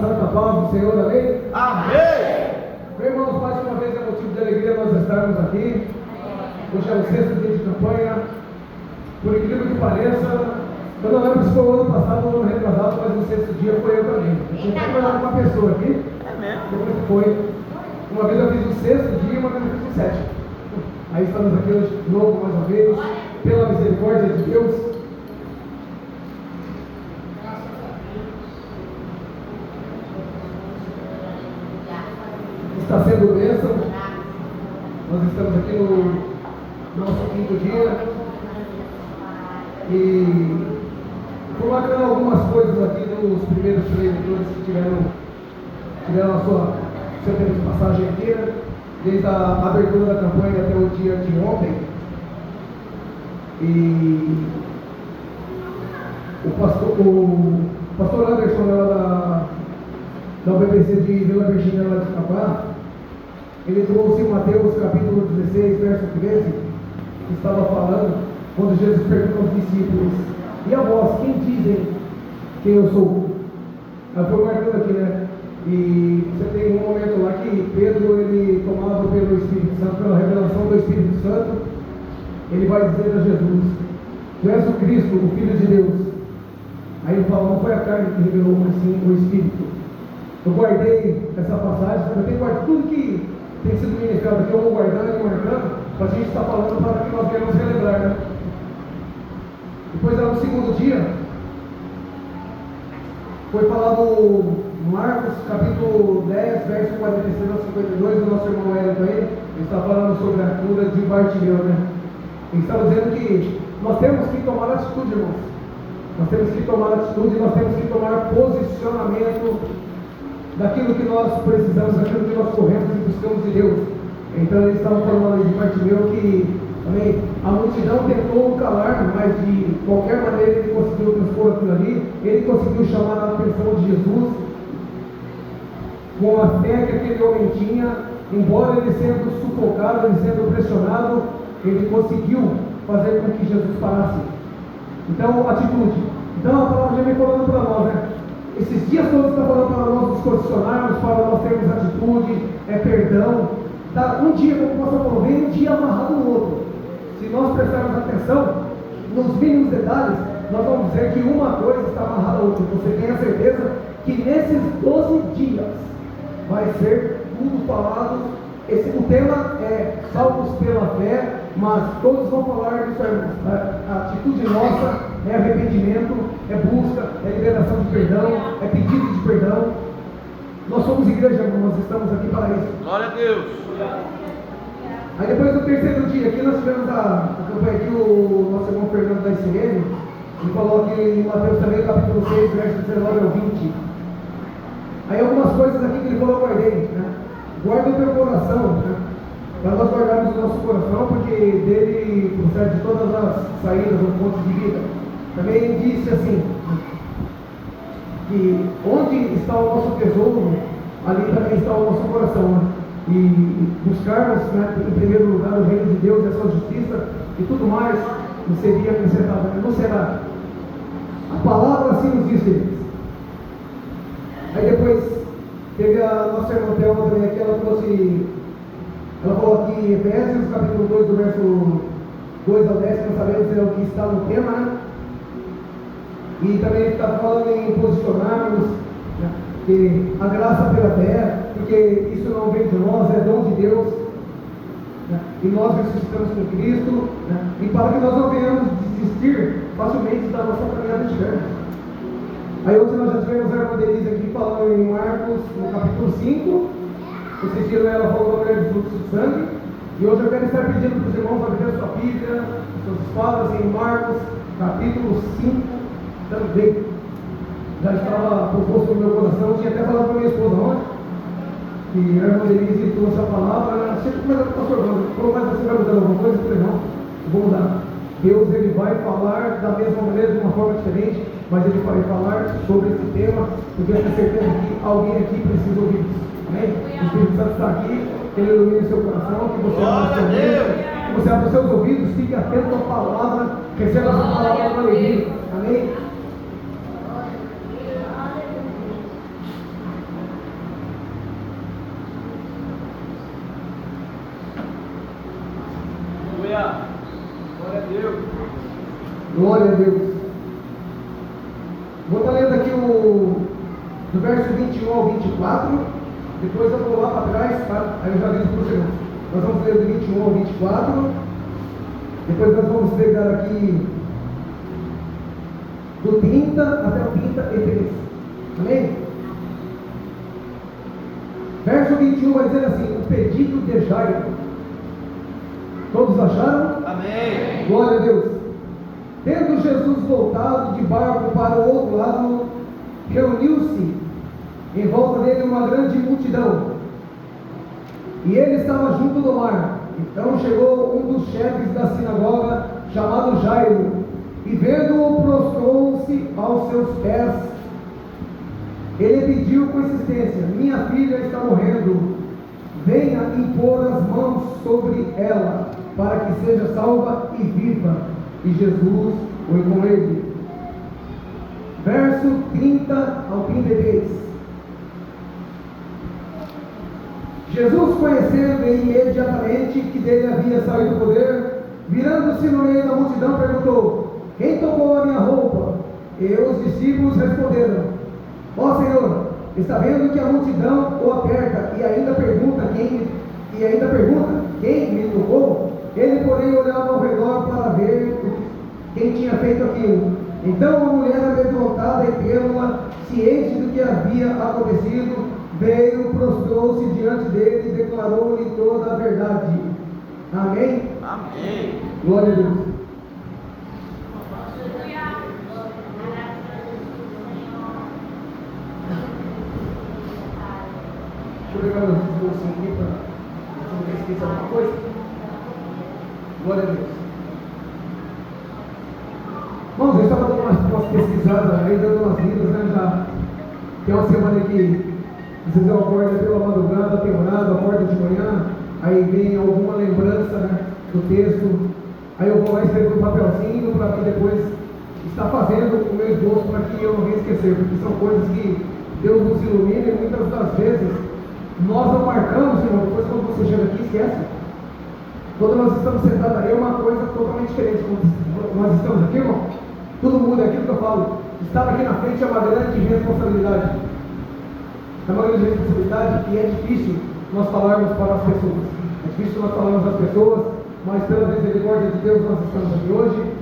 santa paz do Senhor, amém? Amém! Meu irmãos, mais uma vez é motivo de alegria nós estarmos aqui. Hoje é o 6º dia de campanha. Por incrível que pareça, eu não lembro se foi o ano passado ou o ano retrasado, mas o 6º dia foi eu também. Eu tinha trabalhado com uma pessoa aqui. É mesmo? Depois foi. Uma vez eu fiz o 6º dia e uma vez eu fiz o 7º. Aí estamos aqui hoje de novo, mais uma vez, pela misericórdia de Deus. Está sendo bênção. Nós estamos aqui no nosso 5º dia. E vou marcando algumas coisas aqui dos primeiros 3 leitores que tiveram a seu tempo de passagem aqui, né? Desde a abertura da campanha até o dia de ontem. E o pastor Anderson, lá da UBPC de Vila Virgínia, lá de Capá, ele trouxe Mateus capítulo 16, verso 13, que estava falando, quando Jesus perguntou aos discípulos: e a vós, quem dizem que eu sou? Aí foi marcando aqui, né? E você tem um momento lá que Pedro, ele tomado pelo Espírito Santo, pela revelação do Espírito Santo, ele vai dizer a Jesus: tu és o Cristo, o Filho de Deus. Aí ele fala: não foi a carne que revelou, mas sim o Espírito. Eu guardei essa passagem, eu tenho guardado tudo que tem sido ministrado aqui, eu vou guardando e marcando, para a gente estar falando para que nós venhamos relembrar, né? Depois, lá no 2º dia, foi falado Marcos capítulo 10, verso 46 a 52, o nosso irmão Hélio aí, ele está falando sobre a cura de Bartimeu, né? Ele estava dizendo que nós temos que tomar atitude, irmãos. Nós temos que tomar atitude, nós temos que tomar posicionamento daquilo que nós precisamos, daquilo que nós corremos e buscamos de Deus. Então ele estava falando de Bartimeu que também a multidão tentou calar, mas de qualquer maneira ele conseguiu transpor aquilo ali, ele conseguiu chamar a atenção de Jesus com a fé que aquele homem tinha, embora ele sendo sufocado, ele sendo pressionado, ele conseguiu fazer com que Jesus parasse. Então, atitude. Então a palavra já vem falando para nós, né? Esses dias todos está falando para nós nos posicionarmos, para nós termos atitude, perdão. Um dia, como o pastor falou, vem um dia amarrado no outro. Se nós prestarmos atenção nos mínimos detalhes, nós vamos dizer que uma coisa está amarrada à outra. Você tem a certeza que nesses 12 dias vai ser tudo falado. O tema é salvos pela fé, mas todos vão falar disso. A atitude nossa é arrependimento, é busca, é liberação de perdão, é pedido de perdão. Nós somos igreja, nós estamos aqui para isso. Glória a Deus. Aí depois do 3º dia, aqui nós tivemos a campanha aqui, o nosso irmão Fernando da ICM, ele falou aqui em Mateus também, capítulo 6, verso 19 ao 20. Aí algumas coisas aqui que ele falou, eu guardei, né? Guarda o teu coração, né? Para nós guardarmos o nosso coração, porque dele procede todas as saídas ou fontes de vida. Também ele disse assim, que onde está o nosso tesouro, ali também está o nosso coração, né? E buscarmos, né, em primeiro lugar o reino de Deus e a sua justiça, e tudo mais nos seria acrescentado, né? Não será. A palavra assim nos diz, queridos. Aí depois teve a nossa irmã Thelma também aqui, ela falou aqui em Efésios, capítulo 2, do verso 2 ao 10, que nós sabemos é o que está no tema, né? E também ele está falando em posicionarmos, né, que a graça pela fé, porque isso não vem de nós, é dom de Deus, né? E nós ressuscitamos com Cristo, né? E para que nós não venhamos desistir facilmente da nossa caminhada de fé. Aí hoje nós já tivemos a irmã Denise aqui falando em Marcos, no capítulo 5. Vocês viram ela falando da mulher de fluxo de sangue. E hoje eu quero estar pedindo para os irmãos abrir a sua Bíblia, suas espadas, em Marcos, capítulo 5 também. Já estava proposto no meu coração, eu tinha até falado para minha esposa ontem, que a irmã Denise trouxe a palavra. Sempre começa com o pastor, falou, mas você vai mudar alguma coisa? Eu falei, não, eu vou mudar. Deus, ele vai falar da mesma maneira, de uma forma diferente, mas ele vai falar sobre esse tema, porque eu tenho certeza que alguém aqui precisa ouvir isso. Amém? O Espírito Santo está aqui, que ele ilumine seu coração, que você abra sua mente, que você abra seus ouvidos, fique atento à palavra, receba essa palavra com alegria. Amém? Glória a Deus. Vou estar lendo aqui do verso 21 ao 24. Depois eu vou lá para trás, tá? Aí eu já aviso para os irmãos. Nós vamos ler do 21 ao 24. Depois nós vamos pegar aqui do 30 até o 33. Amém? Verso 21 vai dizer assim: o pedido de Jairo. Todos acharam? Amém. Glória a Deus. Tendo Jesus voltado de barco para o outro lado, reuniu-se em volta dele uma grande multidão, e ele estava junto do mar. Então chegou um dos chefes da sinagoga, chamado Jairo, e vendo-o, prostrou-se aos seus pés. Ele pediu com insistência: minha filha está morrendo, venha impor as mãos sobre ela, para que seja salva e viva. E Jesus foi com ele. Verso 30 ao 33. Jesus, conhecendo imediatamente que dele havia saído o poder, virando-se no meio da multidão, perguntou: quem tocou a minha roupa? E os discípulos responderam: ó Senhor, está vendo que a multidão o aperta e ainda pergunta quem me tocou? Ele, porém, olhava ao redor para ver quem tinha feito aquilo. Então a mulher, amedrontada e trêmula, ciente do que havia acontecido, veio, prostrou-se diante dele e declarou-lhe toda a verdade. Amém? Amém. Glória a Deus. Deixa eu pegar meus bolsinhos aqui para não ter esquecido alguma coisa. Glória a Deus. Irmãos, eu estava dando umas pesquisadas aí, dando umas lidas, né? Já tem uma semana que às vezes eu acordo pela madrugada, tem horário, acordo de manhã, aí vem alguma lembrança, né, do texto, aí eu vou lá escrever um papelzinho para que depois estar fazendo o meu esboço para que eu não venha esquecer, porque são coisas que Deus nos ilumina e muitas das vezes nós não marcamos, irmão, depois quando você chega aqui, esquece. Quando nós estamos sentados aí é uma coisa totalmente diferente. Quando nós estamos aqui, irmão, tudo muda, é aquilo que eu falo. Estar aqui na frente é uma grande responsabilidade. É uma grande responsabilidade e é difícil nós falarmos para as pessoas. É difícil nós falarmos às pessoas, mas pela misericórdia de Deus nós estamos aqui hoje.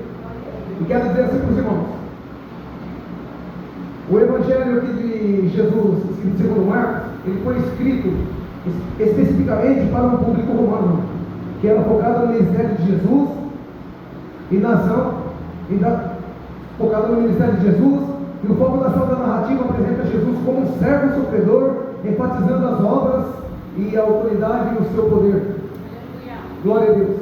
E quero dizer assim para os irmãos: o Evangelho aqui de Jesus, escrito segundo Marcos, ele foi escrito especificamente para um público romano, que era focado no ministério de Jesus focado no ministério de Jesus, e o foco da santa narrativa apresenta Jesus como um servo sofredor, enfatizando as obras e a autoridade e o seu poder. Glória a Deus.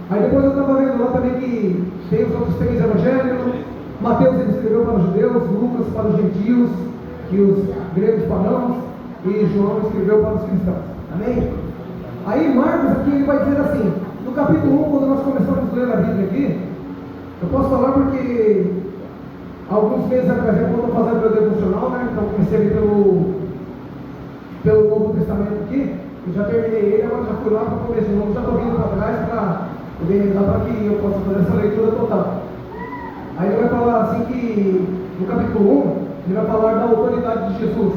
Aí depois eu estava vendo lá também que tem os outros 3 evangelhos. Mateus ele escreveu para os judeus, Lucas para os gentios e os gregos pagãos, e João escreveu para os cristãos. Amém? Aí Marcos aqui ele vai dizer assim, no capítulo 1, quando nós começamos a ler a Bíblia aqui, eu posso falar porque alguns meses atrás eu estou fazendo meu devocional, né? Então comecei a ler pelo Novo Testamento aqui, eu já terminei ele, agora já fui lá para o começo de novo, já estou vindo para trás para poder rezar para que eu possa fazer essa leitura total. Aí ele vai falar assim que no capítulo 1, ele vai falar da autoridade de Jesus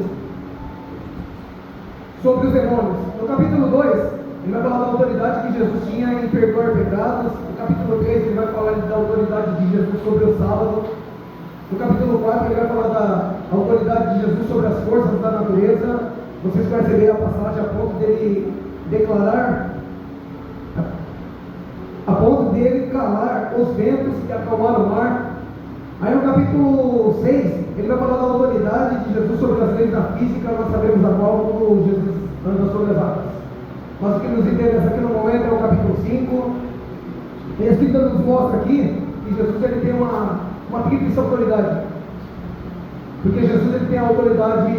sobre os demônios. No capítulo 2, ele vai falar da autoridade que Jesus tinha em perdoar pecados. No capítulo 3, ele vai falar da autoridade de Jesus sobre o sábado. No capítulo 4, ele vai falar da autoridade de Jesus sobre as forças da natureza. Vocês conhecem bem a passagem a ponto dele declarar, a ponto dele calar os ventos e acalmar o mar. Aí no capítulo 6, ele vai falar da autoridade de Jesus sobre as leis da física. Nós sabemos a qual quando Jesus anda sobre as águas. Mas o que nos interessa aqui no momento é o capítulo 5. E a Escritura nos mostra aqui que Jesus ele tem uma tríplice autoridade. Porque Jesus ele tem a autoridade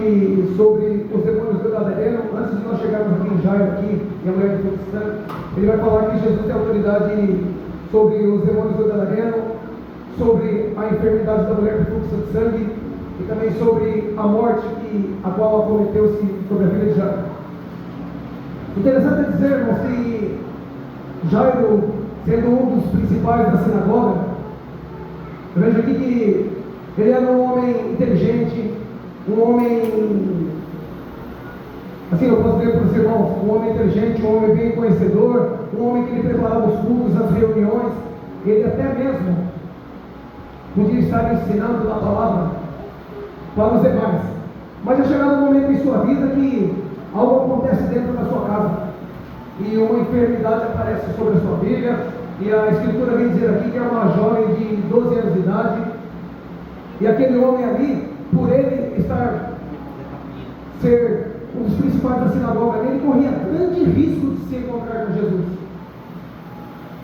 sobre os demônios do Gadareno. Antes de nós chegarmos aqui em Jairo aqui, e a mulher do Espírito Santo, ele vai falar que Jesus tem autoridade sobre os demônios do Gadareno, sobre a enfermidade da mulher do fluxo de sangue e também sobre a morte a qual acometeu-se sobre a vida de Jairo. Interessante é dizer, irmãos, que Jairo, sendo um dos principais da sinagoga, Eu vejo aqui que ele era um homem inteligente, um homem, assim eu posso dizer para os irmãos, um homem inteligente, um homem bem conhecedor, um homem que ele preparava os cultos, as reuniões, ele até mesmo podia estar ensinando a palavra para os demais. Mas já chegado um momento em sua vida que algo acontece dentro da sua casa e uma enfermidade aparece sobre a sua filha, e a escritura vem dizer aqui que é uma jovem de 12 anos de idade, e aquele homem ali, por ele ser um dos principais da sinagoga, ele corria grande risco de se encontrar com Jesus,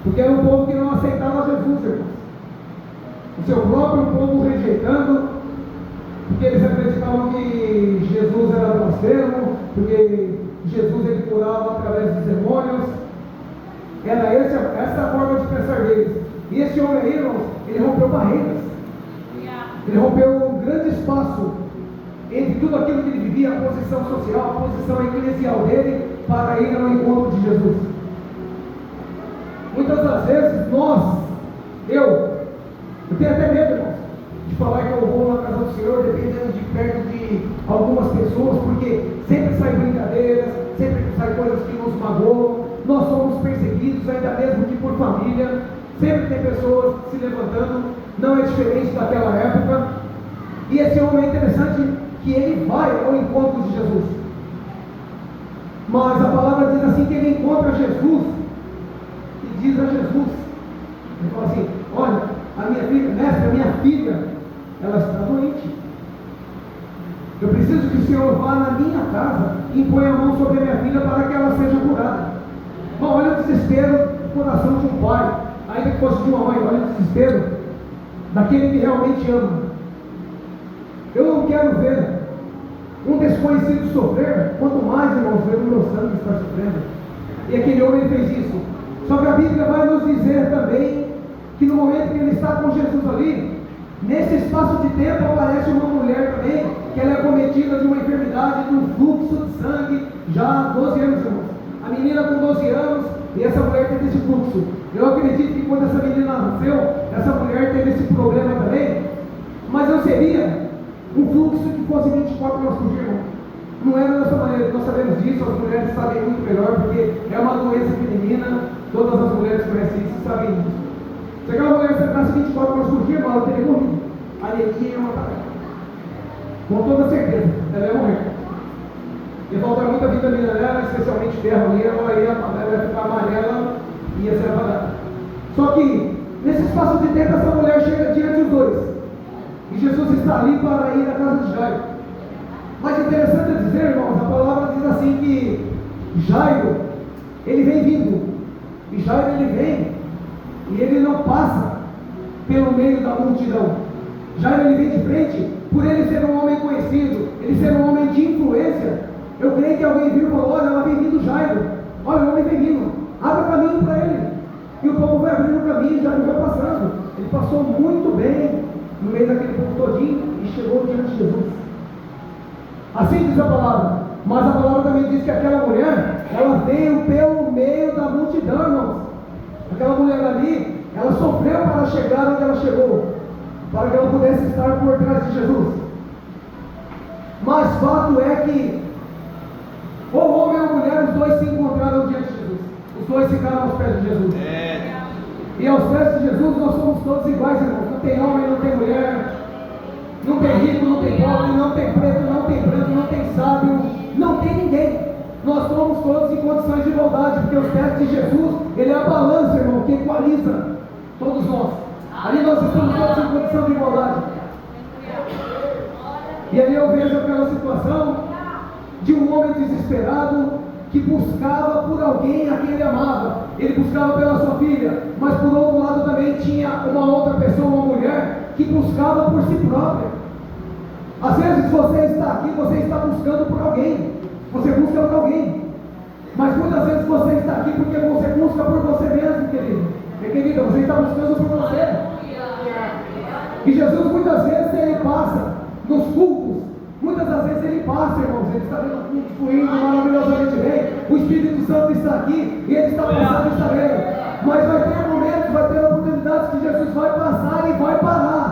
porque era um povo que não aceitava Jesus, irmãos, o seu próprio povo rejeitando, porque eles acreditavam que Jesus era blasfemo, porque Jesus ele curava através dos demônios. Era essa a forma de pensar deles. E esse homem aí, irmãos, ele rompeu barreiras. Ele rompeu um grande espaço entre tudo aquilo que ele vivia, a posição social, a posição eclesial dele, para ir ao encontro de Jesus. Muitas das vezes eu tenho até medo, irmãos, de falar que eu vou na casa do Senhor, dependendo de perto de algumas pessoas, porque sempre sai brincadeiras, sempre sai coisas que nos magoam, nós somos perseguidos, ainda mesmo que por família, sempre tem pessoas se levantando, não é diferente daquela época. E esse homem é interessante que ele vai ao encontro de Jesus, mas a palavra diz assim que ele encontra Jesus e diz a Jesus, ele fala assim: olha, a minha filha, mestre, a minha filha, ela está doente, eu preciso que o Senhor vá na minha casa e ponha a mão sobre a minha filha para que ela seja curada. Bom, olha o desespero do coração de um pai, ainda que fosse de uma mãe, olha o desespero daquele que realmente ama. Eu não quero ver um desconhecido sofrer, quanto mais, irmãos, ver o meu sangue estar sofrendo. E aquele homem fez isso. Só que a Bíblia vai nos dizer também que no momento que ele está com Jesus ali, nesse espaço de tempo aparece uma mulher também, que ela é acometida de uma enfermidade, de um fluxo de sangue, já há 12 anos, irmãos. A menina com 12 anos, e essa mulher teve esse fluxo. Eu acredito que quando essa menina nasceu, essa mulher teve esse problema também, mas não seria um fluxo que fosse 24 horas por dia, irmão. Não era dessa maneira, nós sabemos disso, as mulheres sabem muito melhor, porque é uma doença feminina, todas as mulheres conhecem isso e sabem disso. Se aquela mulher sentasse 24 horas por dia, irmão, ela teria morrido. A anemia ia matar ela. Com toda certeza, ela ia morrer. Ia faltar muita vitamina nela, especialmente ferro ali, ela ia ficar amarela e ia ser apagada. Só que, nesse espaço de tempo, essa mulher chega diante dos dois. E Jesus está ali para ir à casa de Jairo. Mas interessante é dizer, irmãos, a palavra diz assim que Jairo, ele vem vindo. E Jairo, ele vem e ele não passa pelo meio da multidão. Jairo, ele vem de frente, por ele ser um homem conhecido, ele ser um homem de influência. Eu creio que alguém viu e falou: olha, ela vem vindo Jairo, olha, o homem vem vindo, abre o caminho para ele. E o povo vai abrindo o caminho e Jairo vai passando. Ele passou muito bem no meio daquele povo todinho e chegou diante de Jesus. Assim diz a palavra. Mas a palavra também diz que aquela mulher, ela veio pelo meio da multidão, irmãos. Aquela mulher ali, ela sofreu para chegar onde ela chegou, para que ela pudesse estar por trás de Jesus. Mas fato é que ou o homem ou a mulher, os dois se encontraram diante de Jesus. Os dois ficaram aos pés de Jesus. E aos pés de Jesus nós somos todos iguais, irmãos. Não tem homem, não tem mulher, não tem rico, não tem pobre, não tem preto, não tem branco, não tem sábio, não tem ninguém. Nós somos todos em condições de igualdade, porque os pés de Jesus, ele é a balança, irmão, que equaliza todos nós. Ali nós estamos todos em condição de igualdade. E ali eu vejo aquela situação de um homem desesperado que buscava por alguém a quem ele amava. Ele buscava pela sua filha, mas por outro lado também tinha uma outra pessoa, uma mulher, que buscava por si própria. Às vezes você está aqui, você está buscando por alguém, você busca por alguém, mas muitas vezes você está aqui porque você busca por você mesmo, querido. Querida, você está buscando por você. E Jesus muitas vezes ele passa nos cultos. Muitas das vezes ele passa, irmãos, ele está vendo o culto fluindo maravilhosamente bem, o Espírito Santo está aqui e ele está passando e está vendo. Mas vai ter momentos, vai ter oportunidades que Jesus vai passar e vai parar.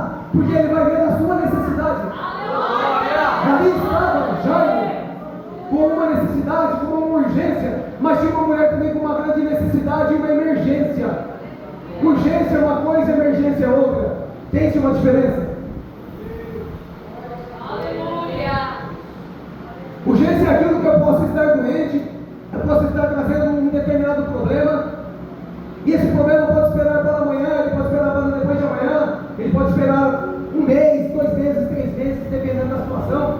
Mas tinha uma mulher também com uma grande necessidade e uma emergência. Urgência é uma coisa, emergência é outra. Tem-se uma diferença. Urgência é aquilo que eu posso estar doente, eu posso estar trazendo um determinado problema, e esse problema pode esperar para amanhã, ele pode esperar para depois de amanhã, ele pode esperar 1 mês, 2 meses, 3 meses, dependendo da situação.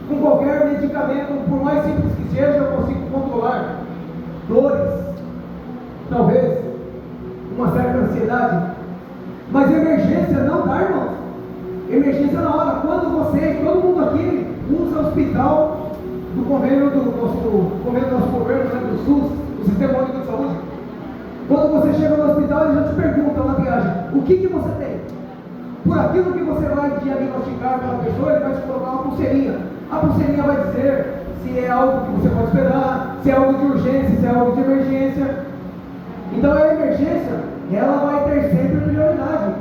Com qualquer medicamento, por mais simples que seja, eu consigo controlar dores, talvez uma certa ansiedade, mas emergência não dá, irmãos. Emergência na hora, quando você, todo mundo aqui usa o hospital do convênio do nosso governo, né, do SUS, do Sistema Único de Saúde. Quando você chega no hospital, eles já te perguntam na triagem, o que você tem? Por aquilo que você vai diagnosticar para a pessoa, ele vai te colocar uma pulseirinha. A pulseirinha vai dizer se é algo que você pode esperar, se é algo de urgência, se é algo de emergência. Então a emergência, ela vai ter sempre prioridade.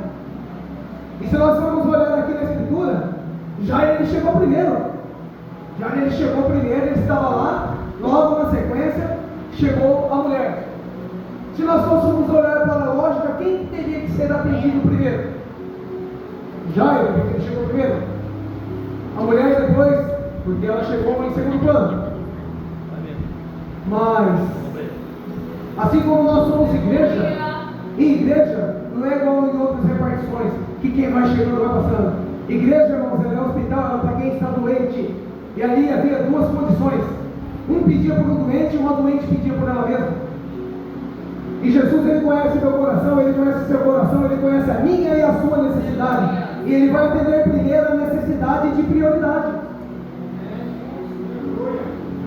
E se nós formos olhar aqui na Escritura, já ele chegou primeiro. Ele estava lá, logo na sequência, chegou a mulher. Se nós fôssemos olhar para a lógica, quem teria que ser atendido primeiro? Jairo, porque ele chegou primeiro. A mulher depois, porque ela chegou em segundo plano. Mas, assim como nós somos igreja, e igreja não é igual em outras repartições, que quem vai chegando vai passando. Igreja, irmãos, é hospital, é para quem está doente. E ali havia 2 condições. Um pedia por um doente e uma doente pedia por ela mesma. E Jesus, ele conhece o teu coração, ele conhece o seu coração, ele conhece a minha e a sua necessidade. E ele vai entender primeiro a necessidade de prioridade.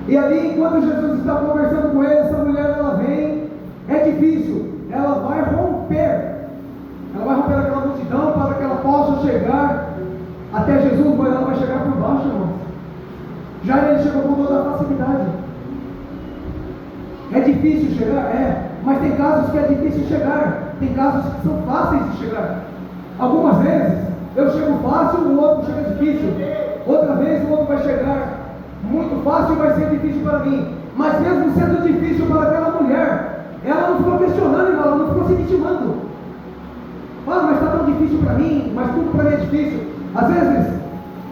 E ali, enquanto Jesus está conversando com ele, essa mulher, ela vem, é difícil, ela vai romper aquela multidão para que ela possa chegar até Jesus, mas ela vai chegar por baixo, irmão. Já ele chegou com toda a facilidade. É difícil chegar? É, mas tem casos que é difícil chegar, tem casos que são fáceis de chegar. Algumas vezes eu chego fácil, o outro chega difícil. Outra vez o outro vai chegar muito fácil e vai ser difícil para mim. Mas mesmo sendo difícil para aquela mulher, ela não ficou questionando, irmão, ela não ficou se vitimando. Ah, mas está tão difícil para mim, mas tudo para mim é difícil. Às vezes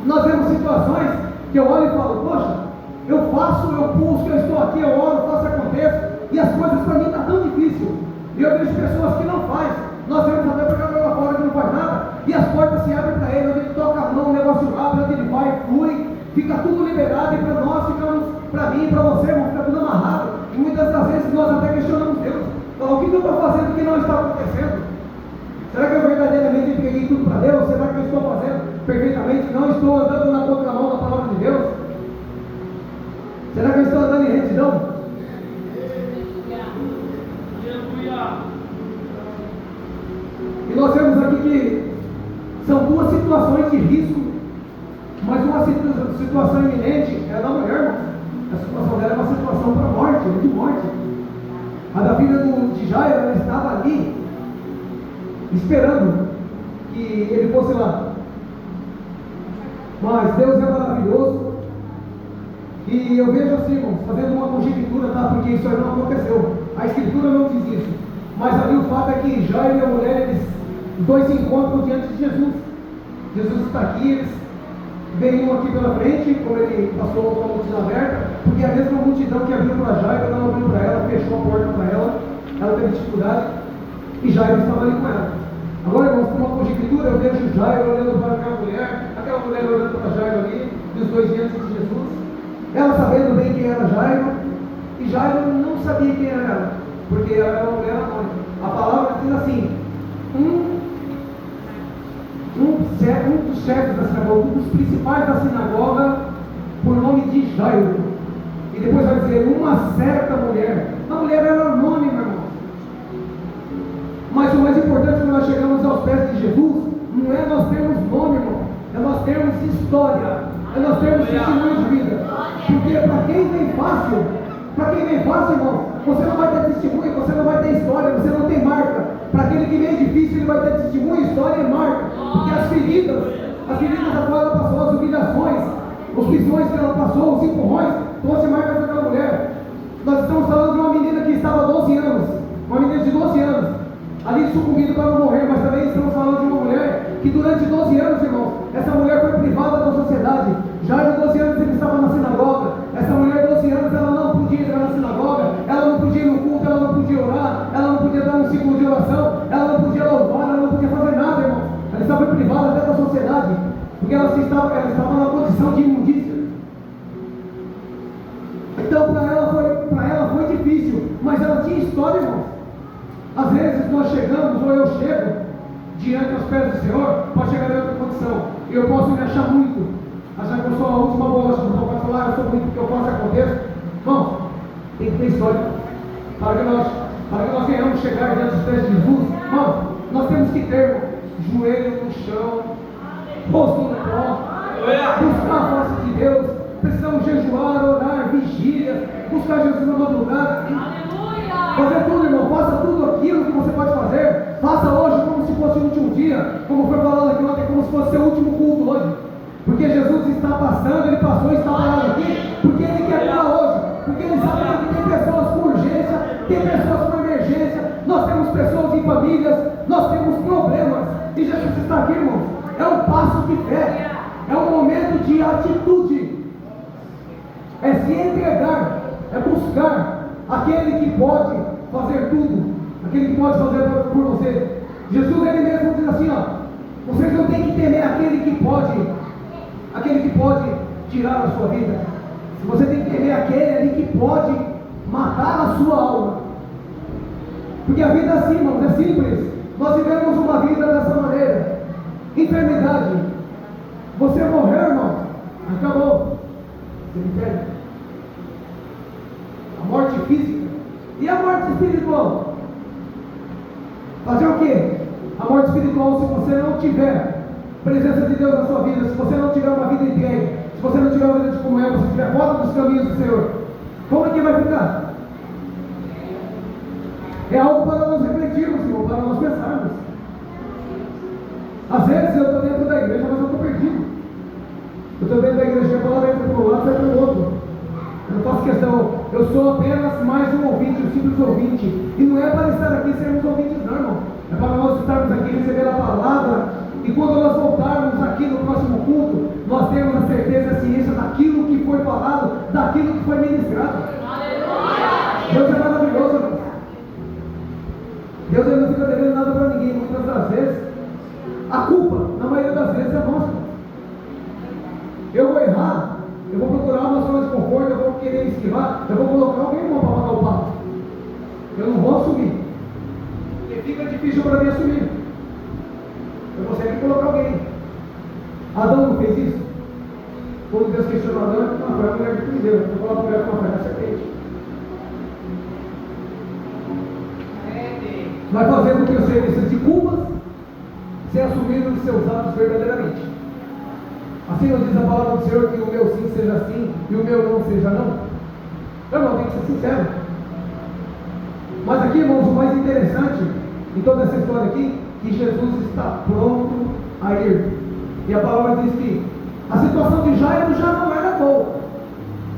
nós vemos situações que eu olho e falo, poxa, eu faço, eu pulso, eu estou aqui, eu oro, faço, aconteço, e as coisas para mim estão tão difíceis. E eu vejo pessoas que não fazem. Nós vemos até para cá lá fora que não faz nada, e as portas se abrem para ele, onde ele toca a mão, o negócio abre, onde ele vai, flui, fica tudo liberado, e para nós ficamos, para mim e para você, irmão, fica tudo amarrado. E muitas das vezes nós até questionamos Deus. Então, o que eu estou fazendo que não está acontecendo? Será que eu verdadeiramente entreguei tudo para Deus? Será que eu estou fazendo perfeitamente? Não estou andando na contramão da palavra de Deus? Será que eu estou andando em retidão? E nós vemos aqui que são 2 situações de risco, mas uma situação iminente é da mulher, irmão. A situação dela é uma situação para morte, de morte. A da filha de Jairo, ela estava ali, esperando que ele fosse lá. Mas Deus é maravilhoso. E eu vejo assim, irmãos, fazendo uma conjectura, tá? Porque isso aí não aconteceu. A Escritura não diz isso. Mas ali o fato é que Jairo e a mulher, os 2 se encontram diante de Jesus. Jesus está aqui, eles vêm um aqui pela frente, como ele passou com a multidão aberta, porque a mesma multidão que abriu para Jairo, não abriu para ela, fechou a porta para ela, ela teve dificuldade, e Jairo estava ali com ela. Agora, irmãos, com uma conjectura, eu vejo Jairo olhando para aquela mulher olhando para Jairo ali, e os 2 diante de Jesus, ela sabendo bem quem era Jairo, e Jairo não sabia quem era ela, porque ela era uma mulher anônima. A palavra diz assim, um dos chefes da sinagoga, um dos principais da sinagoga, por nome de Jairo, e depois vai dizer, uma certa mulher. A mulher era anônima, irmão. Mas o mais importante quando nós chegamos aos pés de Jesus, não é nós termos nome, irmão, é nós termos história, é nós termos testemunho de vida. Porque para quem vem fácil, irmão, você não vai ter testemunho, você não vai ter história, você não tem marca. Para aquele que vem difícil, ele vai ter testemunho, história e marca. Porque as feridas a qual ela passou, as humilhações, os pisões que ela passou, os empurrões, trouxe marcas daquela mulher. Nós estamos falando de uma menina que estava há 12 anos, uma menina de 12 anos, ali sucumbindo para não morrer, mas também estamos falando de uma mulher que durante 12 anos, irmãos, essa mulher foi privada da sociedade. Já de 12 anos ele estava na sinagoga. Essa mulher de 12 anos, ela não podia entrar na sinagoga, ela não podia ir no culto, ela não podia orar, ela não podia dar um ciclo de oração, ela não podia louvar, ela não podia fazer nada, irmãos. Ela estava privada até da sociedade, porque ela estava numa condição de imundícia. Então para ela foi difícil, mas ela tinha história, irmãos. Às vezes nós chegamos, ou eu chego diante dos pés do Senhor, pode chegar em outra condição, e eu posso me achar muito, achar que eu sou a última bolacha, que não pode falar, eu sou muito, porque eu faço e aconteço. Irmãos, tem que ter história para que nós venhamos chegar diante dos pés de Jesus. Irmãos, nós temos que ter joelho no chão, rosto no pó, buscar a face de Deus. Precisamos jejuar, orar, vigília, buscar Jesus na madrugada, fazer tudo, irmão. Faça tudo aquilo que você pode fazer. Faça hoje como se fosse o último dia, como foi falado aqui ontem, como se fosse seu último culto hoje, porque Jesus está passando, ele passou e está parado aqui, porque ele quer curar hoje, porque ele sabe que tem pessoas com urgência, tem pessoas com emergência, nós temos pessoas em famílias, nós temos problemas, e Jesus está aqui, irmão. É um passo de fé, é um momento de atitude, é se entregar, é buscar aquele que pode fazer tudo, aquele que pode fazer por você. Jesus ele mesmo diz assim, ó, vocês não têm que temer aquele que pode tirar a sua vida. Você tem que temer aquele ali que pode matar a sua alma, porque a vida é assim, irmãos, é simples. Nós vivemos uma vida dessa maneira. Enfermidade, você morreu, irmão, acabou, você me perde. A morte física e a morte espiritual. Fazer o que? A morte espiritual, se você não tiver presença de Deus na sua vida, se você não tiver uma vida entregue, se você não tiver uma vida de comunhão, se você estiver fora dos caminhos do Senhor, como é que vai ficar? É algo para nós refletirmos, irmão, para nós pensarmos. Às vezes eu estou dentro da igreja, mas eu estou perdido. Eu estou dentro da igreja, a palavra entra para um lado, sai para o outro. Eu não faço questão, eu sou apenas mais um ouvinte, um simples ouvinte. E não é para estar aqui sermos ouvintes, não, irmão. É para nós estarmos aqui, receber a palavra. E quando nós voltarmos aqui no próximo culto, nós temos a certeza e a ciência daquilo que foi falado, daquilo que foi ministrado. Deus é maravilhoso, irmão. Deus não fica devendo nada para ninguém. Muitas das vezes, a culpa, na maioria das vezes, é nossa. Eu vou errar, eu vou procurar uma zona de conforto, eu vou querer esquivar, eu vou colocar alguém para pagar o papo. Eu não vou assumir, porque fica difícil para mim assumir. Eu vou sempre colocar alguém. Adão não fez isso? Quando Deus questionou Adão, não, foi a mulher que me deu. Eu vou falar para a mulher que não foi serpente. Vai fazendo que os serviços de culpas se assumiram os seus atos verdadeiramente. Assim nos diz a palavra do Senhor, que o meu sim seja sim e o meu não seja não. Então, irmão, tem que ser sincero. Mas aqui, irmãos, o mais interessante em toda essa história aqui, que Jesus está pronto a ir. E a palavra diz que a situação de Jairo já não era boa.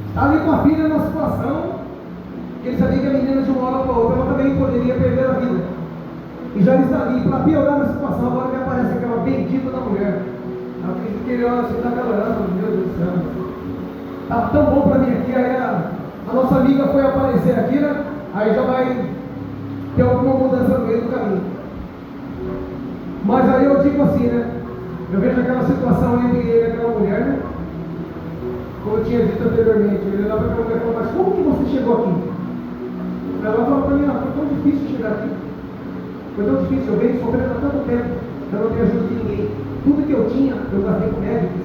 Está ali com a filha numa situação que ele sabia que a menina de uma hora para outra ela também poderia perder a vida. E já está ali, para piorar a situação, agora me aparece aquela bendita da mulher. Ela acredita que ele olha assim, está calorando, meu Deus do céu. Está tão bom para mim aqui, aí a nossa amiga foi aparecer aqui, né? Aí já vai ter alguma mudança no meio do caminho. Mas aí eu digo assim, né? Eu vejo aquela situação entre ele e aquela mulher, né? Como eu tinha dito anteriormente, ele olhava para aquela mulher e falou, mas como que você chegou aqui? Ela falou para mim, foi tão difícil chegar aqui. Foi tão difícil, eu venho sofrendo há tanto tempo, eu não tenho ajuda de ninguém. Tudo que eu tinha, eu gastei com médicos.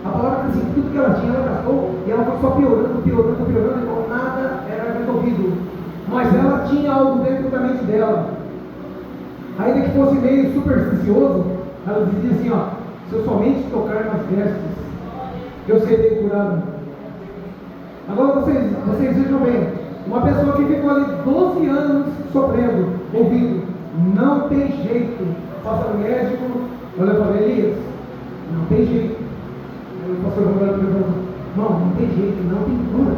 A palavra diz assim, tudo que ela tinha, ela gastou, e ela foi só piorando, então nada era resolvido. Mas ela tinha algo dentro da mente dela. Ainda que fosse meio supersticioso, ela dizia assim, ó, se eu somente tocar nas vestes, eu serei curado. Agora vocês vejam bem, uma pessoa que ficou ali 12 anos sofrendo, ouvindo, não tem jeito, passa no médico, olha para Elias, não tem jeito. Aí o pastor Roberto perguntou, não tem jeito, não tem cura.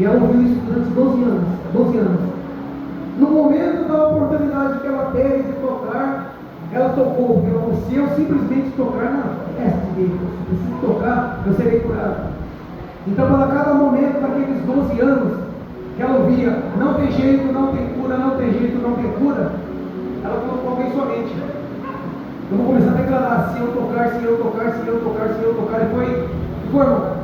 E ela ouviu isso durante 12 anos. 12 anos. No momento da oportunidade que ela teve de tocar, ela tocou, porque ela falou, se eu simplesmente tocar, não, se eu preciso tocar, eu serei curado. Então, para cada momento daqueles 12 anos, que ela ouvia, não tem jeito, não tem cura, não tem jeito, não tem cura, ela colocou alguém em sua mente. Eu vou começar a declarar, se eu tocar, se eu tocar, se eu tocar, se eu tocar, e ficou, irmão.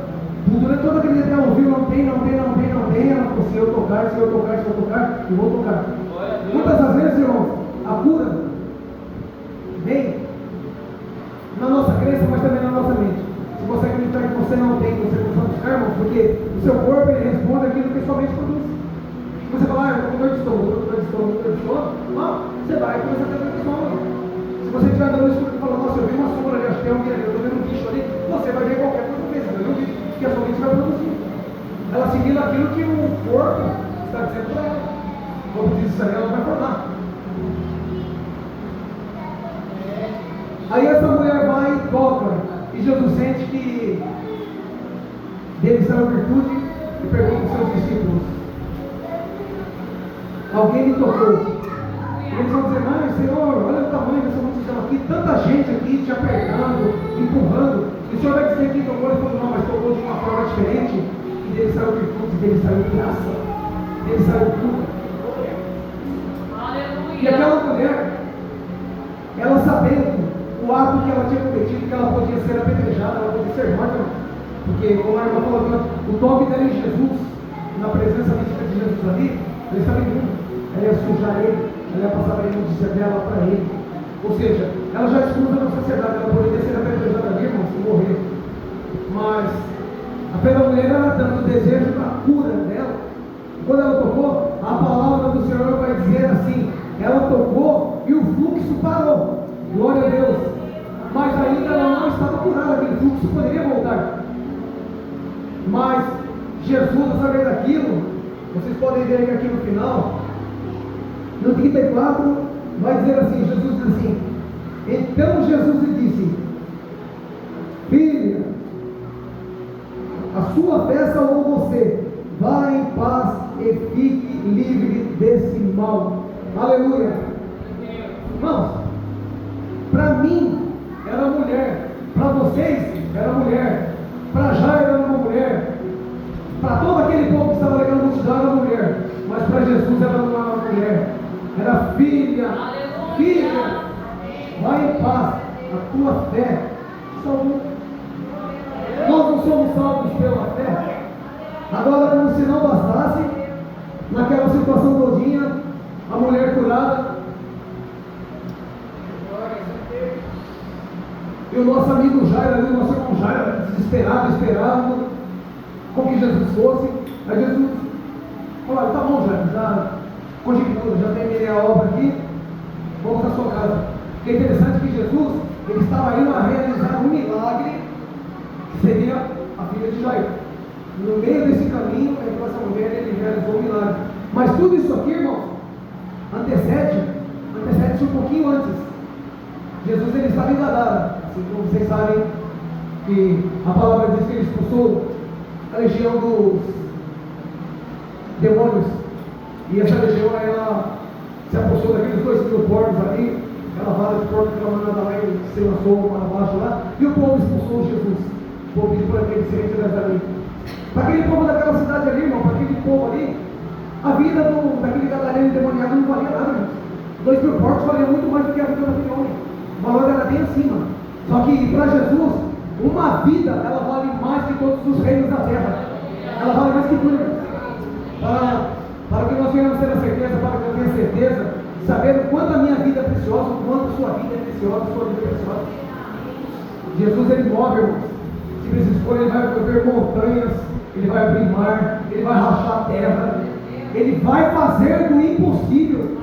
Durante todo aquele tempo ela ouviu, não tem, ela falou, se eu tocar, eu vou tocar. Muitas das vezes, irmãos, a cura vem na nossa crença, mas também na nossa mente. Se você acreditar que você não tem, você precisa buscar, irmãos, porque o seu corpo ele responde aquilo que a sua mente produz. Se você falar, eu estou com dor de estômago, você vai começar a ter dor de estômago. Se você estiver dando escuro e falar, nossa, eu vi uma sombra ali, acho que tem alguém ali, eu estou vendo um bicho ali, você vai ver qualquer coisa mesmo, eu vi que a sua mente vai produzir. Ela seguindo aquilo que o corpo está dizendo para ela. Como diz isso aí, ela vai formar. Aí essa mulher vai e toca, e Jesus sente que dele saiu virtude e pergunta aos seus discípulos: alguém me tocou? E eles vão dizer, mas Senhor, olha o tamanho dessa multidão aqui, tanta gente aqui te apertando, empurrando. E o Senhor vai dizer que tocou? Ele falou, não, mas tocou de uma forma diferente. E dele saiu virtude, dele saiu graça, dele saiu cura. E aquela mulher, ela sabendo o ato que ela tinha cometido, que ela podia ser apedrejada, ela podia ser morta, porque como a irmã falou, o toque dela em Jesus, na presença mística de Jesus ali, ela estava imundo, ela ia sujar ele, ela ia passar a imundícia dela para ele. Ou seja, ela já exclusa na sociedade, ela poderia ser apedrejada ali, irmão, se morrer. Mas a fé da mulher era dando o desejo da cura dela. Quando ela tocou, a palavra do Senhor vai dizer assim: ela tocou e o fluxo parou. Glória a Deus. Mas ainda ela não estava curada, aquele fluxo poderia voltar. Mas Jesus, a saber daquilo, vocês podem ver aqui no final, no 34, vai dizer assim: Jesus diz assim, então Jesus lhe disse, filha, a sua fé salvou você, vá em paz e fique livre desse mal. Aleluia. Irmãos, para mim era mulher, para vocês era mulher, para Jairo era uma mulher, para todo aquele povo que estava naquela multidão era mulher, mas para Jesus ela não era uma mulher, era filha. Filha, vai em paz, a tua fé salvou. Nós não somos salvos pela fé. Agora, como se não bastasse, naquela situação todinha, a mulher curada, e o nosso amigo Jairo, o nosso irmão Jairo, desesperado, esperando com que Jesus fosse. Aí Jesus falou: tá bom, Jairo, já conjectura, já terminei a obra aqui, vamos à sua casa. Que é interessante que Jesus, ele estava indo a realizar um milagre, que seria a filha de Jairo. No meio desse caminho, entre essa mulher, ele realizou um milagre. Mas tudo isso aqui, irmão, antecede-se um pouquinho antes. Jesus, ele estava em Gadara, assim como vocês sabem que a palavra diz que ele expulsou a legião dos demônios, e essa legião, ela se apossou daqueles 2.000 porcos ali, aquela vara de porco que ela mandava lá e se lançou para baixo lá, e o povo expulsou Jesus. O povo pediu para que ele se retirasse dali. Para aquele povo daquela cidade ali, irmão, para aquele povo ali, a vida daquele gadareno endemoniado não valia nada, irmão. 2.000 porcos valiam muito mais do que a vida daquele homem. O valor era bem acima. Só que para Jesus, uma vida, ela vale mais que todos os reinos da terra. Ela vale mais que tudo. Para que nós venhamos ter a certeza, para que eu tenha certeza, saber o quanto a minha vida é preciosa, o quanto a sua vida é preciosa, a sua vida é preciosa. Jesus, ele move, irmãos. Se precisa for, ele vai mover montanhas, ele vai abrir mar, ele vai rachar a terra, ele vai fazer do impossível.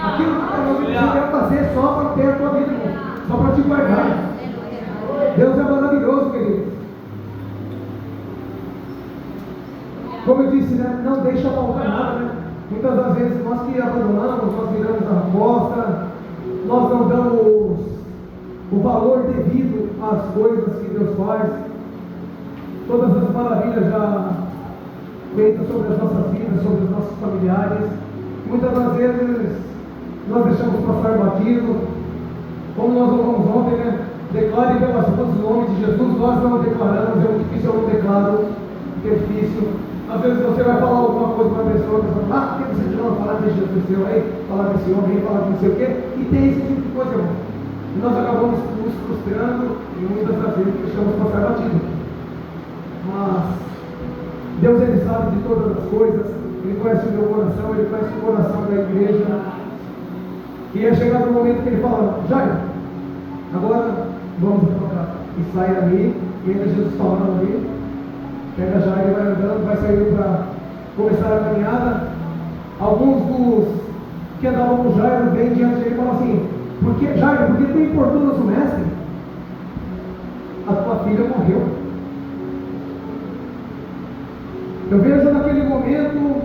Aquilo que nós precisamos fazer só para ter a tua vida, irmão. Só para te guardar. Deus é maravilhoso, querido. Como eu disse, né? Não deixa faltar nada, né? Muitas das vezes nós que abandonamos, nós viramos a costa, nós não damos o valor devido às coisas que Deus faz. Todas as maravilhas já feito sobre as nossas vidas, sobre os nossos familiares. Muitas das vezes nós deixamos passar batido, como nós ouvimos ontem, né? Declare pelas ruas o nome de Jesus. Nós não declaramos, é muito difícil, eu não declaro, é difícil. Às vezes você vai falar alguma coisa para a pessoa, a pessoa fala, por que você não falar de Jesus seu aí, falar desse homem, falar de não sei o quê, e tem esse tipo de coisa, irmão. E nós acabamos nos frustrando e muitas das vezes deixamos passar batido. Mas Deus, Ele sabe de todas as coisas, Ele conhece o meu coração, Ele conhece o coração da igreja. E é chegado o momento que Ele fala, Jair, agora vamos para casa. E sai ali, e ainda Jesus falando ali, pega Jair, vai andando, vai sair para começar a caminhada. Alguns dos que andavam com Jair vêm diante dele e falam assim, Jair, por que tu importunas o mestre? A tua filha morreu. Eu vejo naquele momento,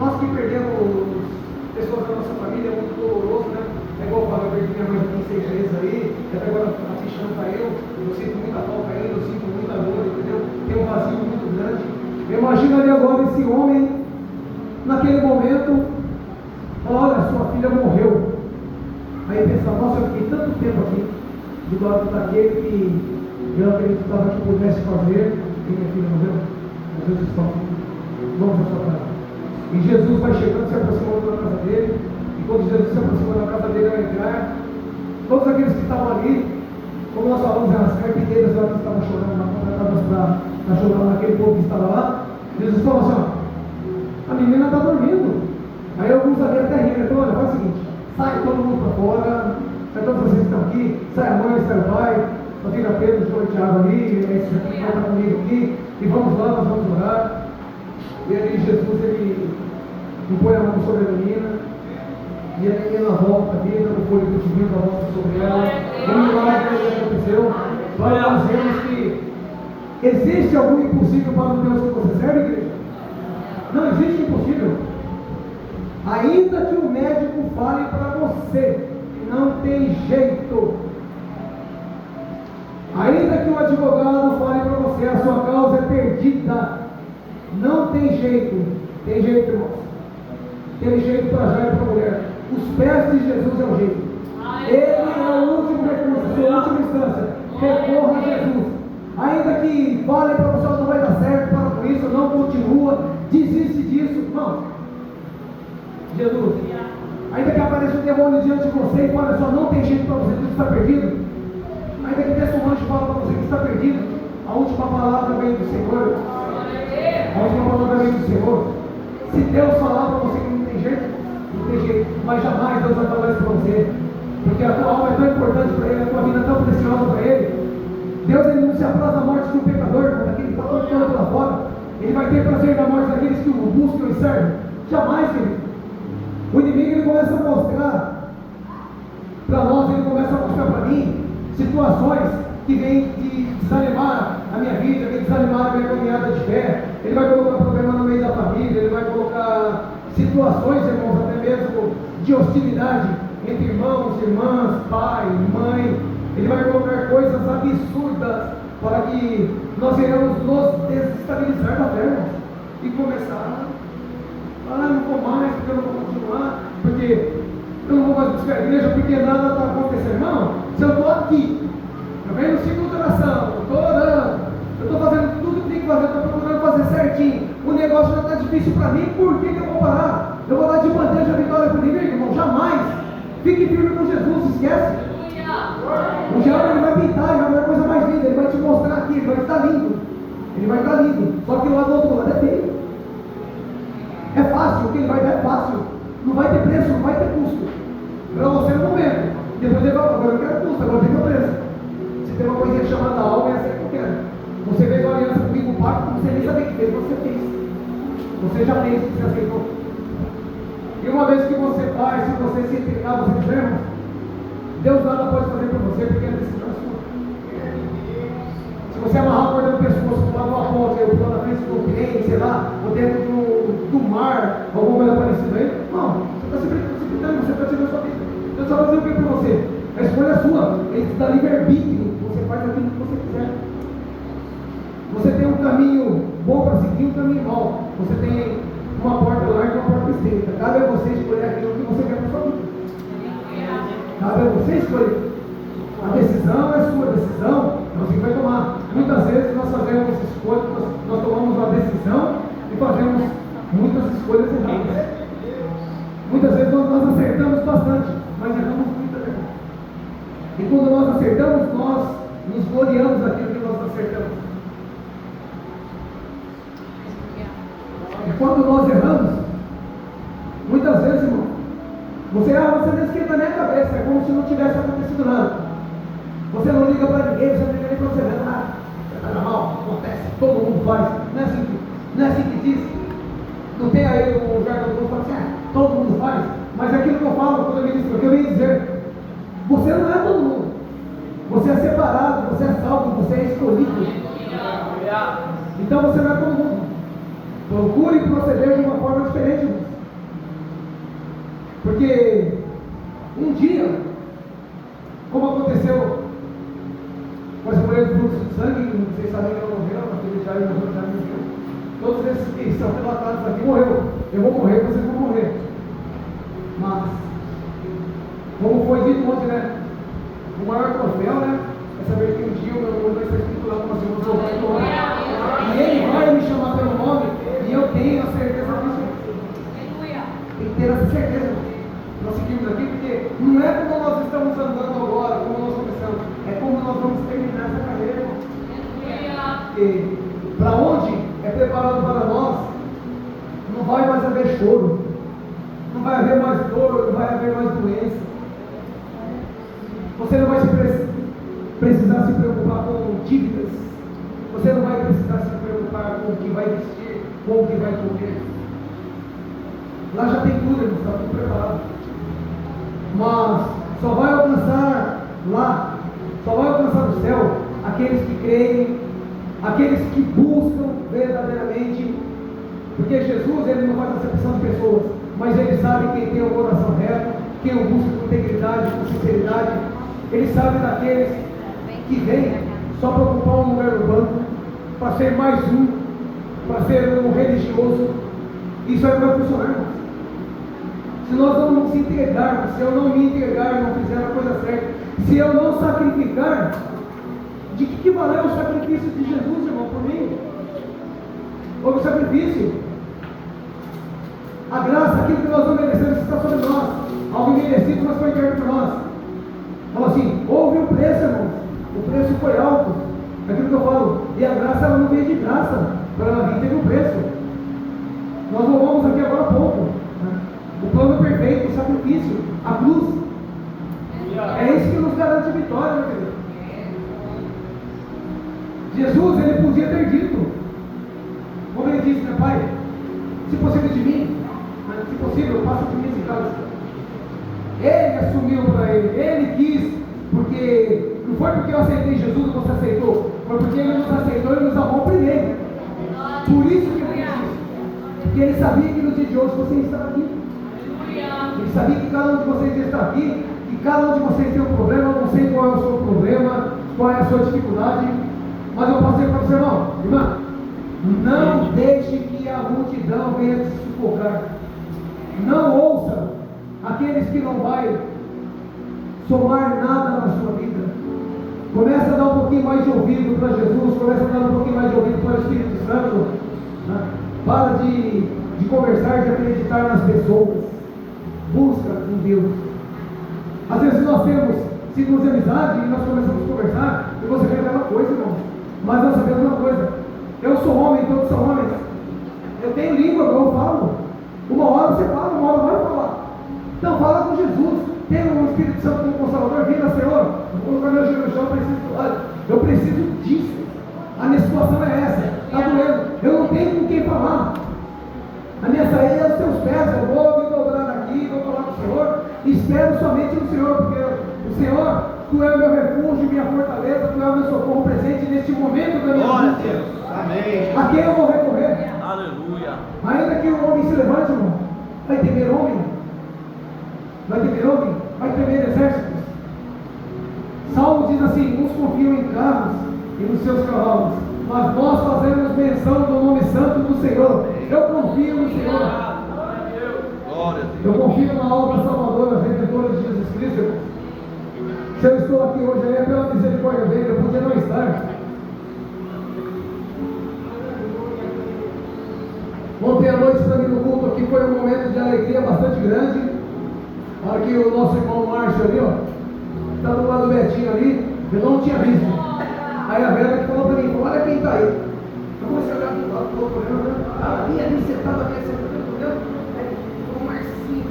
nós que perdemos pessoas da nossa família, é muito doloroso, né? É igual eu falo, eu perdi minha mãe tem 6 meses aí, até agora a fichão caiu, eu sinto muita falta ainda, eu sinto muita dor, entendeu? Tem um vazio muito grande. Eu imagino ali agora esse homem, naquele momento, fala, olha, sua filha morreu. Aí pensa, nossa, eu fiquei tanto tempo aqui, do lado daquele que eu acreditava que pudesse fazer, e minha filha morreu. Jesus está aqui, vamos à sua casa. E Jesus vai chegando, se aproximando da casa dele, e quando Jesus se aproxima da casa dele, vai entrar. Todos aqueles que estavam ali, como nós falamos, eram as carpinteiras lá que estavam chorando, contratadas para chorar naquele povo que estava lá. Jesus falou assim, ó, a menina está dormindo. Aí alguns ali até riram, ele falou, olha, faz o seguinte, sai todo mundo para fora, sai todos vocês que estão aqui, sai a mãe, sai o pai, só fica Pedro, João e Tiago ali, esse aqui vai estar comigo aqui, e vamos lá, nós vamos orar. E aí Jesus, ele impõe a mão sobre a menina, e a menina volta a vida, o fôlego de vida volta sobre ela. Um milagre aconteceu. Nós vemos que existe algum impossível para o Deus que você serve, igreja? Não existe impossível. Ainda que o médico fale para você, não tem jeito. Ainda que o advogado fale para você, a sua causa é perdida. Não tem jeito. Tem jeito, irmãos. Tem jeito para Jair e para a mulher. Os pés de Jesus é o jeito. Ele é o último recurso, a última instância. Recorra a Jesus. Ainda que fale para você, não vai dar certo, para com isso, não continua, desiste disso. Não. Jesus. Ainda que apareça o demônio diante de você e fale só, não tem jeito para você, tudo está perdido. Ainda que desça um anjo e fala para você que está perdido, a última palavra vem do Senhor. A última palavra vem do Senhor. Se Deus falar para você que não tem jeito, não tem jeito, mas jamais Deus vai falar isso para você, porque a tua alma é tão importante para Ele, a tua vida é tão preciosa para Ele. Deus, Ele não se apraz da morte de um pecador, daquele que está todo canto lá fora. Ele vai ter prazer na morte daqueles que o buscam e servem. Jamais, querido. O inimigo, ele começa a mostrar para nós, ele começa a mostrar para mim situações que vêm de desanimar a minha vida, vêm desanimar a minha caminhada de fé. Ele vai colocar problema no meio da família, ele vai colocar situações, irmãos, até mesmo de hostilidade entre irmãos, irmãs, pai, mãe. Ele vai colocar coisas absurdas para que nós venhamos nos desestabilizar da fé, irmãos, e começar não vou mais, porque eu não vou continuar, porque eu não vou mais buscar a igreja, porque nada está acontecendo. Não, se eu estou aqui, eu venho no ciclo de oração, eu estou orando, eu estou fazendo tudo que tem que fazer, estou procurando fazer certinho, o negócio já está difícil para mim, por que eu vou parar? Eu vou dar de bandeja a vitória para o inimigo, irmão? Jamais. Fique firme com Jesus, esquece. O diabo, ele vai pintar, ele vai ver a coisa mais linda, ele vai te mostrar aqui, ele vai estar lindo. Ele vai estar lindo, só que lá do outro lado é feio. É fácil, o que ele vai dar é fácil. Não vai ter preço, não vai ter custo. Para você no momento. Depois ele vai, agora eu quero custo, agora tem que ter preço. Se tem uma coisinha chamada alma, é essa que eu quero. Você fez uma aliança comigo, um pacto, você nem sabia que fez, você fez. Você já fez, você aceitou. E uma vez que você faz, se você se entregar, você fizer, Deus nada pode fazer por você, porque é decisão sua. Se você amarrar a corda no pescoço, pular numa ponte, ou pular na frente do trem, sei lá, ou dentro do mar, alguma coisa parecida aí, não, você está se precipitando, você está tirando a sua vida. Deus vai fazer o que por você? A escolha é sua, Ele te dá livre-arbítrio, você faz aquilo que você quiser. Você tem um caminho bom para seguir. seguir um caminho mau. Você tem uma porta larga e uma porta estreita. Cabe a você escolher aquilo que você quer para sua vida. Cabe a você escolher. A decisão é sua decisão, você vai tomar. Muitas vezes nós fazemos escolhas, nós tomamos uma decisão e fazemos muitas escolhas erradas. Muitas vezes nós acertamos bastante, mas erramos muitas vezes. E quando nós acertamos, nós nos gloriamos daquilo que nós acertamos. E quando nós erramos, muitas vezes, irmão, você não esquenta nem a cabeça, é como se não tivesse acontecido nada. Você não liga para ninguém, você não liga nem para você ver nada. Você está mal, acontece, todo mundo faz. Não é assim que diz. Não tem aí o jargão que fala assim, todo mundo faz. Mas é aquilo que eu falo quando eu me diz, porque eu venho dizer, você não é todo mundo. Você é separado, você é salvo, você é escolhido. Então você não é todo mundo. Procure proceder de uma forma diferente, irmãos. Porque um dia, como aconteceu com essa mulher de fluxo de sangue, que vocês sabem que ela morreu, aquele já morreu. Todos esses que estão relatados aqui morreu. Eu vou morrer, vocês vão morrer. Mas, como foi dito ontem, né? O maior troféu, né? É saber que um dia o meu nome vai ser escrito lá como assim, e ele vai me chamar pelo nome, e eu tenho a certeza disso. Tem que ter essa certeza. Nós seguimos aqui, porque não é como nós estamos andando agora, como nós começamos, é como nós vamos terminar essa carreira. Porque para onde é preparado para nós, não vai mais haver choro, não vai haver mais dor, não vai haver mais doença. Você não vai precisar se preocupar com dívidas, você não vai precisar se preocupar com o que vai vestir, com o que vai comer. Lá já tem tudo, está tudo preparado. Mas só vai alcançar lá, só vai alcançar o céu aqueles que creem, aqueles que buscam verdadeiramente, porque Jesus, ele não faz acepção de pessoas, mas ele sabe quem tem o coração reto, quem o busca com integridade, com sinceridade. Ele sabe daqueles que vêm só para ocupar um lugar no banco, para ser mais um, para ser um religioso. Isso aí não vai funcionar, irmãos. Se nós não nos entregarmos, se eu não me entregar, não fizer a coisa certa, se eu não sacrificar, de que valeu o sacrifício de Jesus, irmão, por mim? Houve o sacrifício. A graça, aquilo que nós não merecemos, está sobre nós. Algo merecido, mas foi entregue por nós. Fala assim, houve um preço, irmão. O preço foi alto. É aquilo que eu falo. E a graça, ela não veio de graça. Para ela vir, teve um preço. Nós louvamos aqui agora há pouco, né? O plano perfeito, o sacrifício, a cruz. É isso que nos garante a vitória, meu querido. Jesus, ele podia ter dito, como ele disse, né, Pai, se possível de mim, se possível, passa de mim esse caso. Ele assumiu para ele quis, porque não foi porque eu aceitei Jesus que você aceitou, foi porque ele nos aceitou e nos amou primeiro. Por isso que ele fez isso, porque ele sabia que no dia de hoje você está aqui. Ele sabia que cada um de vocês está aqui, que cada um de vocês tem um problema. Eu não sei qual é o seu problema, qual é a sua dificuldade, mas eu posso dizer para você, irmã, não deixe que a multidão venha te sufocar. Não ouça aqueles que não vai somar nada na sua vida. Comece a dar um pouquinho mais de ouvido para Jesus, comece a dar um pouquinho mais de ouvido para o Espírito Santo, né? Para de conversar, de acreditar nas pessoas. Busca em Deus. Às vezes nós temos ciclos de amizade e nós começamos a conversar e você vê aquela coisa, irmão. Mas nós sabemos uma coisa: eu sou homem, todos são homens. Eu tenho língua, eu falo. Uma hora você fala, uma hora vai falar. Então fala com Jesus. Tem um Espírito Santo como Consolador, vira, Senhor, vou colocar meu joelho no chão, eu preciso disso. A minha situação é essa, está doendo. Eu não tenho com quem falar. A minha saída é aos teus pés. Eu vou me dobrar aqui, vou falar com o Senhor. Espero somente no Senhor, porque o Senhor, Tu é o meu refúgio, minha fortaleza, Tu é o meu socorro presente neste momento da minha vida. Amém. A quem eu vou recorrer? Aleluia. Ainda que o homem se levante, irmão, vai temer homem? Vai temer homem? Vai temer exércitos? Salmo diz assim: uns confiam em carros e nos seus cavalos, mas nós fazemos menção do nome santo do Senhor. Eu confio no Senhor. Eu confio na obra salvadora, redentora de Jesus Cristo, irmão. Se eu estou aqui hoje é pela misericórdia dele, eu podia não estar. Ontem à noite, para mim no culto aqui, foi um momento de alegria bastante grande. A hora que o nosso irmão Márcio ali, ó, está do lado do Betinho ali, eu não tinha visto. Aí a Vera que falou para mim, olha quem está aí. Eu comecei a olhar para o lado do outro, ali sentado aqui, entendeu? O Marcinho,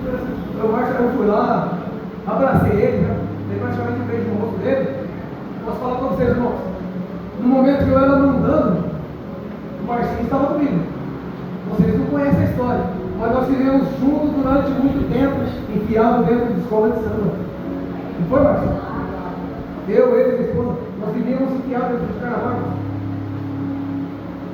o Márcio, eu fui lá, abracei ele, dei praticamente um beijo no rosto dele. Posso falar para vocês, irmãos, no momento que eu era mandando, o Marcinho estava comigo. Vocês não conhecem a história, mas nós vivemos juntos durante muito tempo, enfiados dentro de escola de samba. Não foi, Marcinho? Eu, ele e minha esposa, nós vivíamos enfiados dentro de carnaval.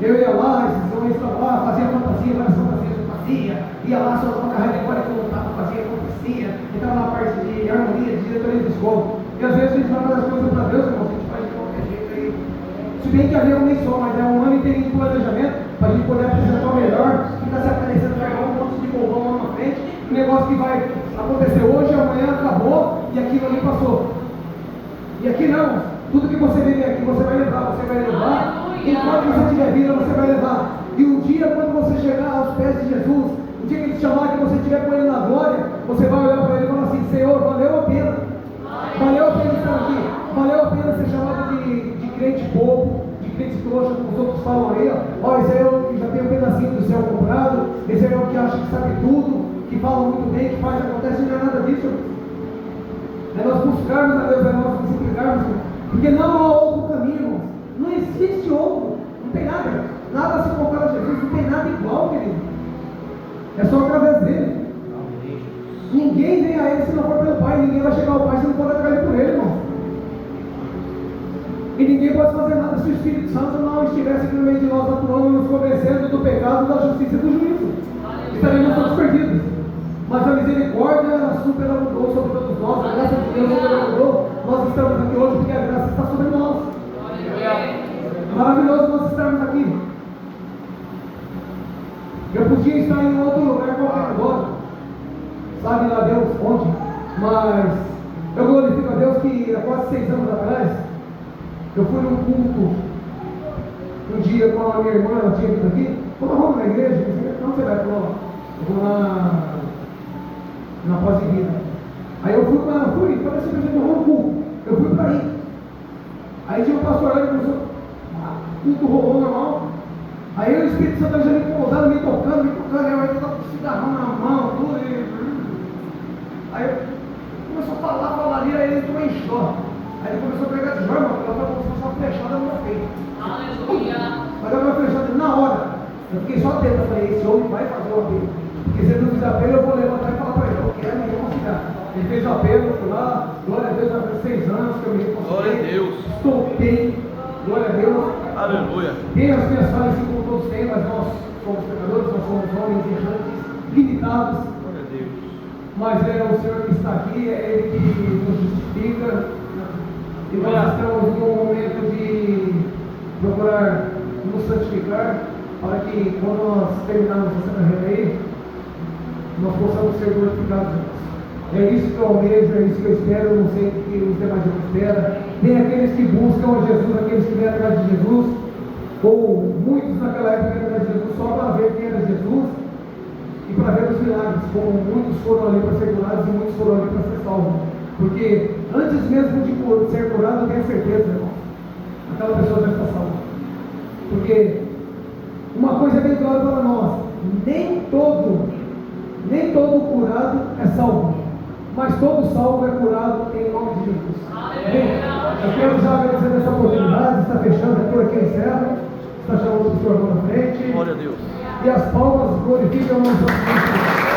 Eu ia lá, esses homens estavam lá, fazia fantasia, várias fantasias de fantasia, ia lá, soltava uma carreira de fora que voltava, fazia acontecia, entrava na parte de harmonia, de diretoria de escola. E às vezes a gente vai fazer as coisas para Deus, irmão, a gente faz de qualquer jeito aí. Se bem que havia um mês só, mas é um ano inteirinho de planejamento, para a gente poder apresentar o melhor, ficar se aparecendo carvão, um monte de bombom lá na frente, um negócio que vai acontecer hoje, amanhã acabou, e aquilo ali passou. E aqui não, tudo que você vive aqui, você vai levar, enquanto você estiver vida, você vai levar. E um dia, quando você chegar aos pés de Jesus, o dia que ele te chamar, que você estiver com ele na glória, você vai olhar para ele e falar assim, Senhor, valeu a pena. Valeu a pena estar aqui. Valeu a pena ser chamado de crente bobo, de crente trouxa, como os outros falam aí. Ó, esse aí é o que já tem um pedacinho do céu comprado, esse aí é o que acha que sabe tudo, que fala muito bem, que faz, acontece, não é nada disso. É nós buscarmos a Deus, é nós nos entregarmos, porque não há outro caminho, não existe outro, não tem nada, nada se compara a Jesus, não tem nada igual, querido, é só através dele. Ninguém vem a ele se não for pelo Pai, ninguém vai chegar ao Pai se não for atrás por ele, irmão. E ninguém pode fazer nada se o Espírito Santo não estivesse aqui no meio de nós, atuando, nos convencendo do pecado, da justiça e do juízo. Estaremos todos perdidos. Mas a misericórdia superabundou sobre todos nós, a graça de Deus superabundou. Nós estamos aqui hoje porque a graça está sobre nós. Maravilhoso nós estarmos aqui. Eu podia estar em outro lugar qualquer agora, sabe lá Deus onde, mas eu glorifico a Deus que há quase 6 anos atrás, eu fui num culto, um dia com a minha irmã, ela tinha vindo aqui, quando vamos na igreja, não você vai falar, eu vou na pós de vida. Aí eu fui parece que eu já no culto, eu fui para aí. Aí tinha um pastor lá que começou, o culto rolou normal. Aí o Espírito Santo já me incomodando, me tocando, aí eu estava com o cigarrão na mão, tudo. Aí começou a falar ali, aí ele tomou em choque. Aí ele começou a pegar de joia, ela estava como se fosse uma flechada no meu peito. Aleluia! Mas ela foi flechada na hora. Eu fiquei só atento, eu falei, esse homem vai fazer o apelo. Porque se ele não fizer apelo, eu vou levantar e falar para ele, eu quero me reconciliar. Ele fez o apelo, eu fui lá, glória a Deus, já faz 6 anos que eu me reconciliei. Glória a Deus! Estou bem, glória a Deus. Aleluia! Tem as minhas falhas, assim como todos têm, mas nós somos pecadores, nós somos homens errantes, limitados. Glória a Deus! Mas é o Senhor que está aqui, é Ele que nos justifica. E nós estamos num momento de procurar nos santificar, para que quando nós terminarmos essa carreira aí, nós possamos ser glorificados. É isso que eu almejo, é isso que eu espero, eu não sei o que os demais esperam. Tem aqueles que buscam a Jesus, aqueles que vêm atrás de Jesus, ou muitos naquela época vêm atrás de Jesus só para ver quem era Jesus e para ver os milagres, como muitos foram ali para ser curados e muitos foram ali para ser salvos. Porque antes mesmo de ser curado, eu tenho certeza, irmão, aquela pessoa já está salva. Porque uma coisa é bem clara para nós: nem todo curado é salvo, mas todo salvo é curado em nome de Jesus. Bem, eu quero já agradecer essa oportunidade, está fechando aqui, aqui encerra, está chamando o Senhor na frente. Glória a Deus. E as palmas glorificam o nosso Deus.